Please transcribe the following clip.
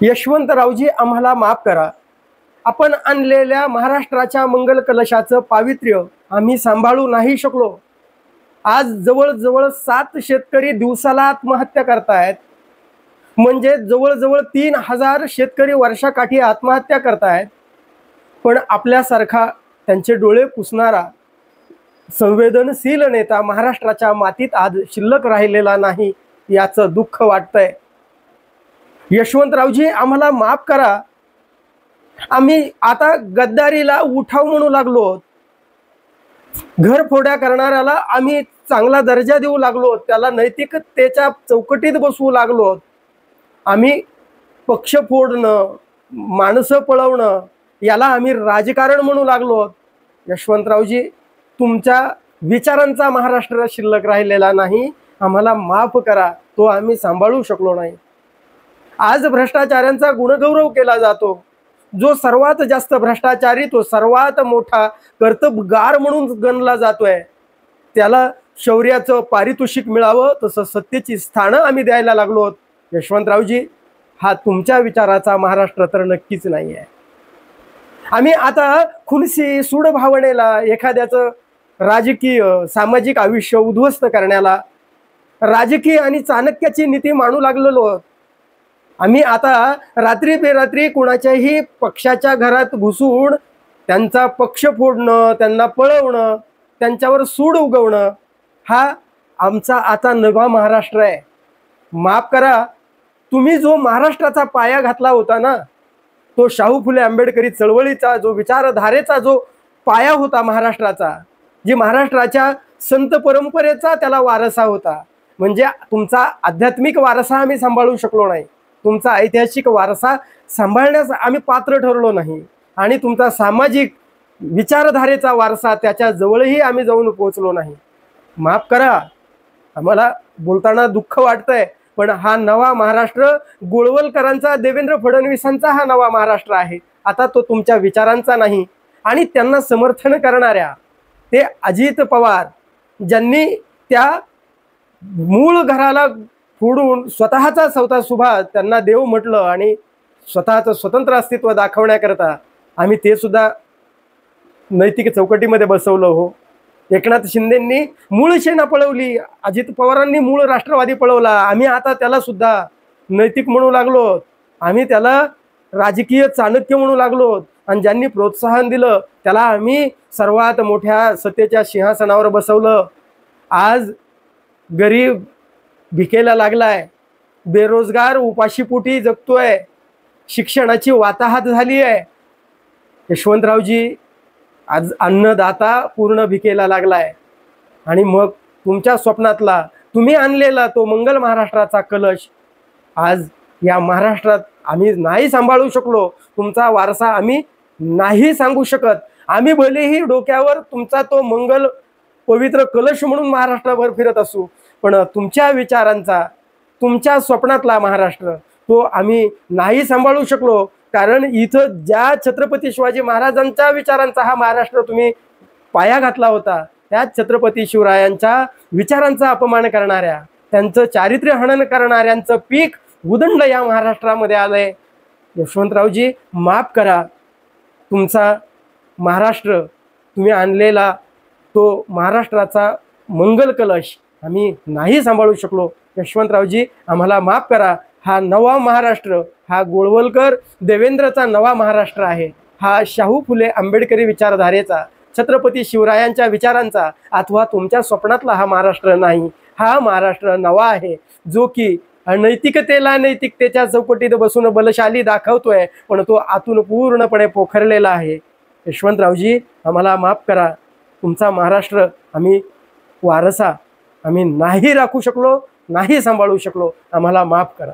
यशवंतरावजी आम्हाला माफ करा। आपण आणलेल्या महाराष्ट्राच्या मंगल कलशाचं पावित्र्य आम्ही सांभाळू नाही शकलो। आज जवळ-जवळ 7 शेतकरी दिवसाला आत्महत्या करतायत, म्हणजे जवळ-जवळ 3000 शेतकरी वर्षाकाठी आत्महत्या करतायत। पण आपल्यासारखा त्यांचे डोळे पुसणारा संवेदनशील नेता महाराष्ट्राच्या मातीत आज शिल्लक राहिलेला नाही, याचं दुःख वाटतंय। यशवंतरावजी आम्हाला माफ करा। आम्ही आता गद्दारीला उठाव म्हणू लागलो, घरफोड्या करणाऱ्याला आम्ही चांगला दर्जा देऊ लागलो, त्याला नैतिकतेच्या चौकटीत बसवू लागलो। आम्ही पक्ष फोडणं, माणसं पळवणं याला आम्ही राजकारण म्हणू लागलो। यशवंतरावजी, तुमच्या विचारांचा महाराष्ट्र शिल्लक राहिलेला नाही, आम्हाला माफ करा, तो आम्ही सांभाळू शकलो नाही। आज भ्रष्टाचाऱ्यांचा गुणगौरव केला जातो, जो सर्वात जास्त भ्रष्टाचारी तो सर्वात मोठा कर्तबगार म्हणून गणला जातोय, त्याला शौर्याचं पारितोषिक मिळावं तसं सत्तेची स्थानं आम्ही द्यायला लागलो। यशवंतरावजी, हा तुमच्या विचाराचा महाराष्ट्र तर नक्कीच नाही आहे। आम्ही आता खुनसी सूड भावनेला, एखाद्याचं राजकीय सामाजिक आयुष्य उद्ध्वस्त करण्याला राजकीय आणि चाणक्याची नीती मानू लागलेलो आहोत। आम्ही आता रात्री बेरात्री कुणाच्याही पक्षाच्या घरात घुसून त्यांचा पक्ष फोडणं, त्यांना पळवणं, त्यांच्यावर सूड उगवणं हा आमचा आता नवा महाराष्ट्र आहे। माफ करा, तुम्ही जो महाराष्ट्राचा पाया घातला होता ना, तो शाहू फुले आंबेडकरी चळवळीचा जो विचारधारेचा जो पाया होता महाराष्ट्राचा, जी महाराष्ट्राच्या संत परंपरेचा त्याला वारसा होता, म्हणजे तुमचा आध्यात्मिक वारसा आम्ही सांभाळू शकलो नाही, तुमचा ऐतिहासिक वारसा सांभाळण्यास आम्ही पात्र ठरलो नाही, आणि तुमचा सामाजिक विचारधारेचा वारसा त्याच्या जवळही आम्ही जाऊन पोहोचलो नाही। माफ करा, आम्हाला बोलताना दुःख वाटतंय, पण हा नवा महाराष्ट्र गोळवलकरांचा, देवेंद्र फडणवीसांचा हा नवा महाराष्ट्र आहे। आता तो तुमच्या विचारांचा नाही। आणि त्यांना समर्थन करणाऱ्या ते अजित पवार, ज्यांनी त्या मूळ घराला फोडून स्वतःचा चौथा सुभा त्यांना देव म्हटलं आणि स्वतःचं स्वतंत्र अस्तित्व दाखवण्याकरता आम्ही ते सुद्धा नैतिक चौकटीमध्ये बसवलं हो। एकनाथ शिंदेंनी मूळ सेना पळवली, अजित पवारांनी मूळ राष्ट्रवादी पळवला, आम्ही आता त्याला सुद्धा नैतिक म्हणू लागलो, आम्ही त्याला राजकीय चाणक्य म्हणू लागलो, आणि ज्यांनी प्रोत्साहन दिलं त्याला आम्ही सर्वात मोठ्या सत्तेच्या सिंहासनावर बसवलं। आज गरीब भिकेला लागलाय, बेरोजगार उपाशीपोटी जगतोय, शिक्षणाची वाताहत झाली आहे। यशवंतरावजी, आज अन्नदाता पूर्ण भिकेला लागलाय, आणि मग तुमच्या स्वप्नातला तुम्ही आणलेला तो मंगल महाराष्ट्राचा कलश आज या महाराष्ट्रात आम्ही नाही सांभाळू शकलो। तुमचा वारसा आम्ही नाही सांगू शकत। आम्ही भलेही डोक्यावर तुमचा तो मंगल पवित्र कलश म्हणून महाराष्ट्राभर फिरत असू, पण तुमच्या विचारांचा, तुमच्या स्वप्नातला महाराष्ट्र तो आम्ही नाही सांभाळू शकलो। कारण इथं ज्या छत्रपती शिवाजी महाराजांच्या विचारांचा हा महाराष्ट्र तुम्ही पाया घातला होता, त्या छत्रपती शिवरायांच्या विचारांचा अपमान करणाऱ्या, त्यांचं चारित्र्य हनन करणाऱ्यांचं पीक उदंड या महाराष्ट्रामध्ये आलंय। यशवंतरावजी, माफ करा, तुमचा महाराष्ट्र, तुम्ही आणलेला तो महाराष्ट्राचा मंगल कलश आम्ही नाही सांभाळू शकलो। यशवंतरावजी, आम्हाला माफ करा। हा नवा महाराष्ट्र, हा गोळवलकर देवेंद्रचा नवा महाराष्ट्र आहे, हा शाहू फुले आंबेडकरी विचारधारेचा, छत्रपती शिवरायांच्या विचारांचा अथवा तुमच्या स्वप्नातला हा महाराष्ट्र नाही। हा महाराष्ट्र नवा आहे, जो की अनैतिकतेला नैतिकतेच्या चौकटीत बसून बलशाली दाखवतोय, पण तो आतून पूर्णपणे पोखरलेला आहे। यशवंतरावजी, आम्हाला माफ करा, तुमचा महाराष्ट्र आम्ही वारसा आम्ही नाही राखू शकलो, नाही सांभाळू शकलो, आम्हाला माफ करा।